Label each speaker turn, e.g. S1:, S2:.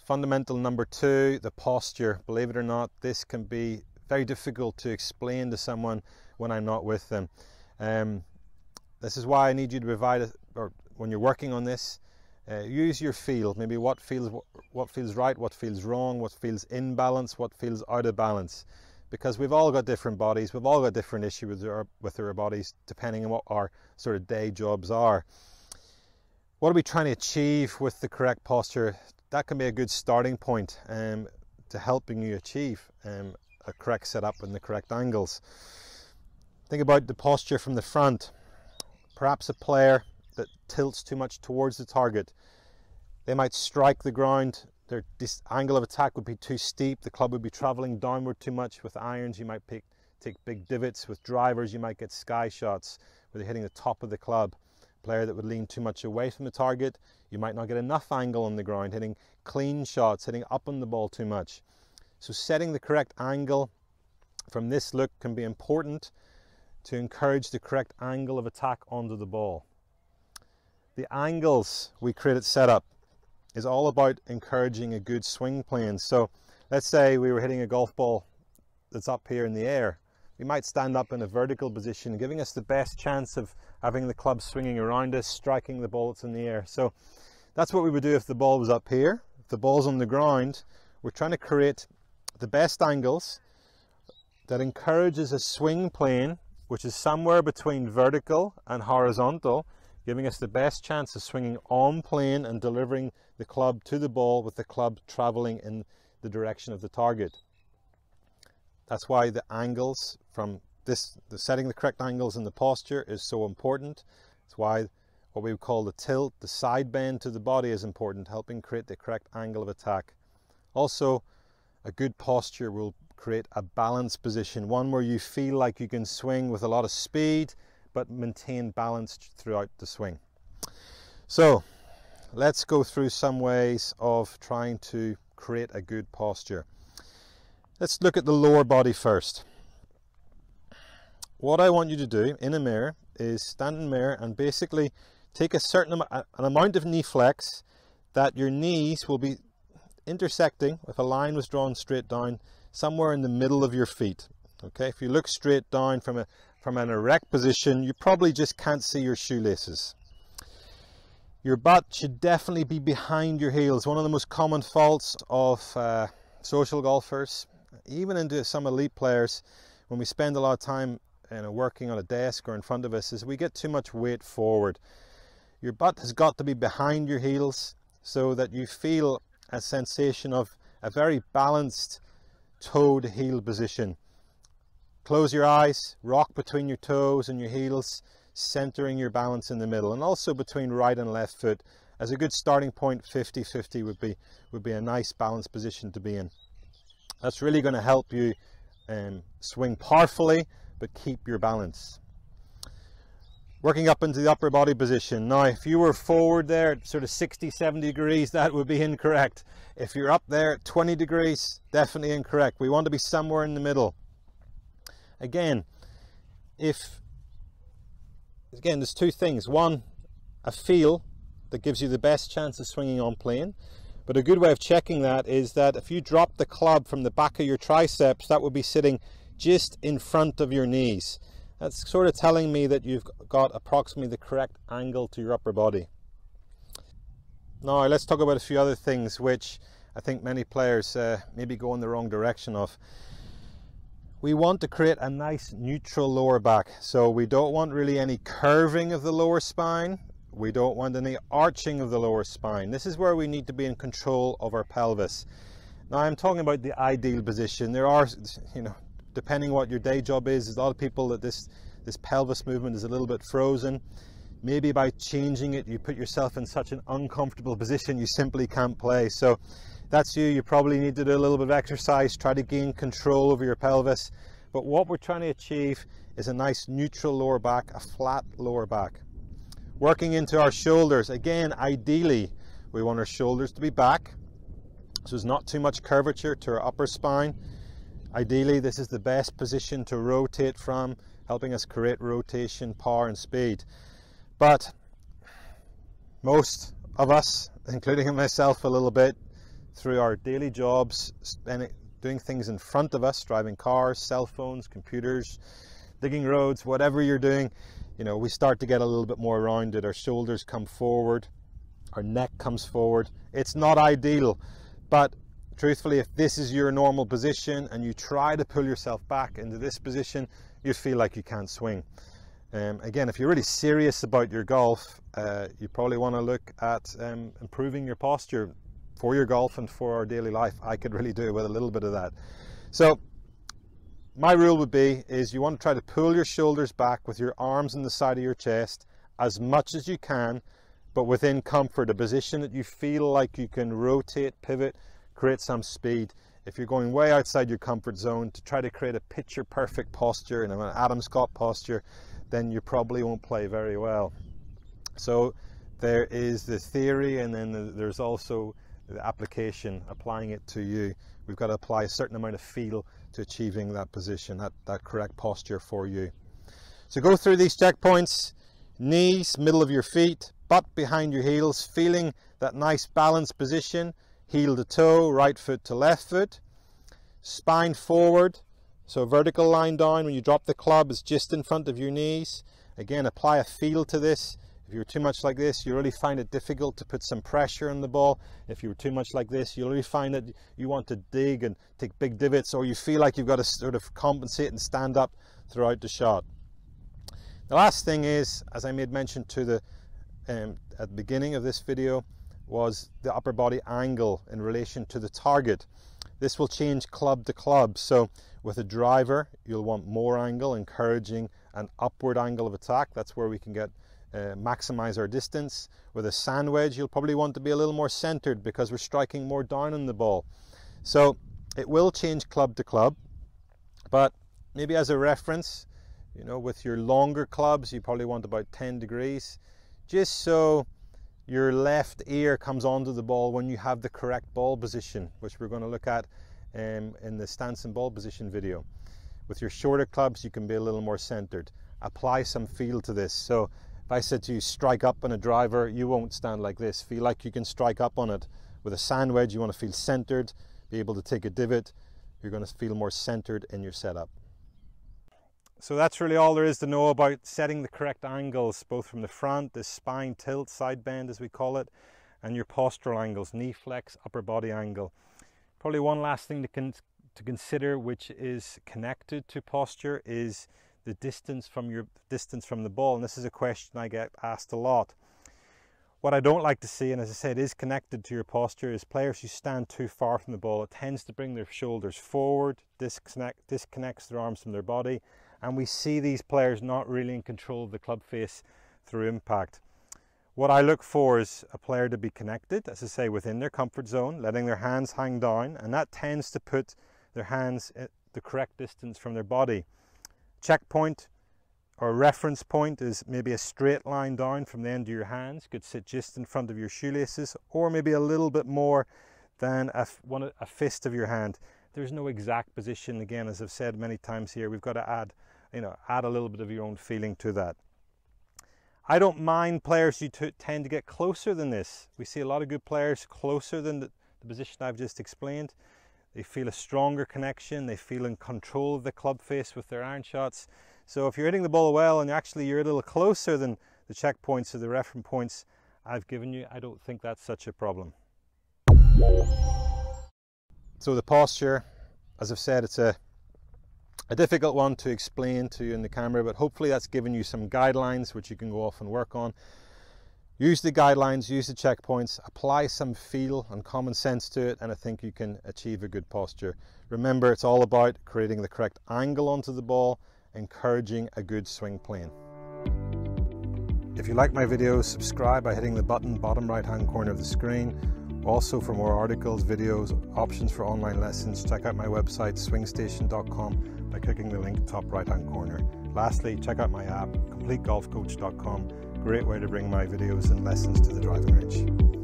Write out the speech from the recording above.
S1: Fundamental number 2, the posture. Believe it or not, this can be very difficult to explain to someone when I'm not with them. This is why I need you to provide, or when you're working on this, use your feel. Maybe what feels right, what feels wrong, what feels in balance, what feels out of balance. Because we've all got different bodies, we've all got different issues with our bodies, depending on what our sort of day jobs are. What are we trying to achieve with the correct posture? That can be a good starting point to helping you achieve a correct setup and the correct angles. Think about the posture from the front. Perhaps a player that tilts too much towards the target. They might strike the ground, this angle of attack would be too steep, the club would be travelling downward too much. With irons you might take big divots, with drivers you might get sky shots where they're hitting the top of the club. Player that would lean too much away from the target, you might not get enough angle on the ground, hitting clean shots, hitting up on the ball too much. So setting the correct angle from this look can be important to encourage the correct angle of attack onto the ball. The angles we create at setup is all about encouraging a good swing plane. So let's say we were hitting a golf ball that's up here in the air. We might stand up in a vertical position, giving us the best chance of having the club swinging around us, striking the ball that's in the air. So that's what we would do if the ball was up here. If the ball's on the ground, we're trying to create the best angles that encourages a swing plane, which is somewhere between vertical and horizontal, giving us the best chance of swinging on plane and delivering the club to the ball with the club traveling in the direction of the target. That's why the angles from this, setting the correct angles in the posture is so important. It's why what we would call the tilt, the side bend to the body is important, helping create the correct angle of attack. Also, a good posture will create a balanced position, one where you feel like you can swing with a lot of speed, but maintain balance throughout the swing. So, let's go through some ways of trying to create a good posture. Let's look at the lower body first. What I want you to do in a mirror is stand in the mirror and basically take a certain amount of knee flex that your knees will be intersecting, if a line was drawn straight down, somewhere in the middle of your feet. Okay, if you look straight down from an erect position, you probably just can't see your shoelaces. Your butt should definitely be behind your heels. One of the most common faults of social golfers, even into some elite players, when we spend a lot of time working on a desk or in front of us, is we get too much weight forward. Your butt has got to be behind your heels so that you feel a sensation of a very balanced toe to heel position. Close your eyes, rock between your toes and your heels, centering your balance in the middle, and also between right and left foot. As a good starting point, 50-50 would be a nice balanced position to be in. That's really going to help you swing powerfully but keep your balance. Working up into the upper body position. Now, if you were forward there at sort of 60-70 degrees, that would be incorrect. If you're up there at 20 degrees, definitely incorrect. We want to be somewhere in the middle. Again, there's two things. One, a feel that gives you the best chance of swinging on plane. But a good way of checking that is that if you drop the club from the back of your triceps, that would be sitting just in front of your knees. That's sort of telling me that you've got approximately the correct angle to your upper body. Now let's talk about a few other things which I think many players maybe go in the wrong direction of. We want to create a nice neutral lower back. So we don't want really any curving of the lower spine. We don't want any arching of the lower spine. This is where we need to be in control of our pelvis. Now I'm talking about the ideal position. There are, depending what your day job is, there's a lot of people that this pelvis movement is a little bit frozen. Maybe by changing it, you put yourself in such an uncomfortable position you simply can't play. So that's you. You probably need to do a little bit of exercise, try to gain control over your pelvis. But what we're trying to achieve is a nice neutral lower back, a flat lower back. Working into our shoulders, again, ideally, we want our shoulders to be back, so there's not too much curvature to our upper spine. Ideally, this is the best position to rotate from, helping us create rotation, power, and speed. But most of us, including myself a little bit, through our daily jobs, doing things in front of us, driving cars, cell phones, computers, digging roads, whatever you're doing, you know, we start to get a little bit more rounded. Our shoulders come forward, our neck comes forward. It's not ideal, but truthfully, if this is your normal position and you try to pull yourself back into this position, you feel like you can't swing. Again, if you're really serious about your golf, you probably want to look at improving your posture for your golf and for our daily life. I could really do with a little bit of that. So my rule would be is you want to try to pull your shoulders back with your arms on the side of your chest as much as you can, but within comfort, a position that you feel like you can rotate, pivot, create some speed. If you're going way outside your comfort zone to try to create a picture perfect posture and an Adam Scott posture, then you probably won't play very well. So there is the theory, and then there's also the application, applying it to you. We've got to apply a certain amount of feel to achieving that position, that correct posture for you. So go through these checkpoints: knees, middle of your feet, butt behind your heels, feeling that nice balanced position, heel to toe, right foot to left foot, spine forward, so a vertical line down when you drop the club is just in front of your knees. Again, apply a feel to this. If you're too much like this, you really find it difficult to put some pressure on the ball. If you're too much like this, you'll really find that you want to dig and take big divots, or you feel like you've got to sort of compensate and stand up throughout the shot. The last thing is, as I made mention to at the beginning of this video, was the upper body angle in relation to the target. This will change club to club. So with a driver, you'll want more angle, encouraging an upward angle of attack. That's where we can get maximize our distance. With a sand wedge, you'll probably want to be a little more centered because we're striking more down on the ball. So it will change club to club, but maybe as a reference, you know, with your longer clubs, you probably want about 10 degrees, just so your left ear comes onto the ball when you have the correct ball position, which we're going to look at in the stance and ball position video. With your shorter clubs, you can be a little more centered. Apply some feel to this. So if I said to you, strike up on a driver, you won't stand like this. Feel like you can strike up on it. With a sand wedge, you want to feel centered, be able to take a divot. You're going to feel more centered in your setup. So that's really all there is to know about setting the correct angles, both from the front, the spine tilt, side bend as we call it, and your postural angles, knee flex, upper body angle. Probably one last thing to consider, which is connected to posture, is the distance from the ball. And this is a question I get asked a lot. What I don't like to see, and as I said, is connected to your posture, is players who stand too far from the ball. It tends to bring their shoulders forward, disconnects their arms from their body, and we see these players not really in control of the club face through impact. What I look for is a player to be connected, as I say, within their comfort zone, letting their hands hang down, and that tends to put their hands at the correct distance from their body. Checkpoint or reference point is maybe a straight line down from the end of your hands, could sit just in front of your shoelaces, or maybe a little bit more than a fist of your hand. There's no exact position. Again, as I've said many times here, we've got to add a little bit of your own feeling to that. I don't mind players who tend to get closer than this. We see a lot of good players closer than the position I've just explained. They feel a stronger connection. They feel in control of the club face with their iron shots. So if you're hitting the ball well and you're a little closer than the checkpoints or the reference points I've given you, I don't think that's such a problem. So the posture, as I've said, it's a difficult one to explain to you in the camera, but hopefully that's given you some guidelines which you can go off and work on. Use the guidelines, use the checkpoints, apply some feel and common sense to it, and I think you can achieve a good posture. Remember, it's all about creating the correct angle onto the ball, encouraging a good swing plane. If you like my videos, subscribe by hitting the button bottom right hand corner of the screen. Also, for more articles, videos, options for online lessons, check out my website swingstation.com by clicking the link top right hand corner. Lastly, check out my app completegolfcoach.com. Great way to bring my videos and lessons to the driving range.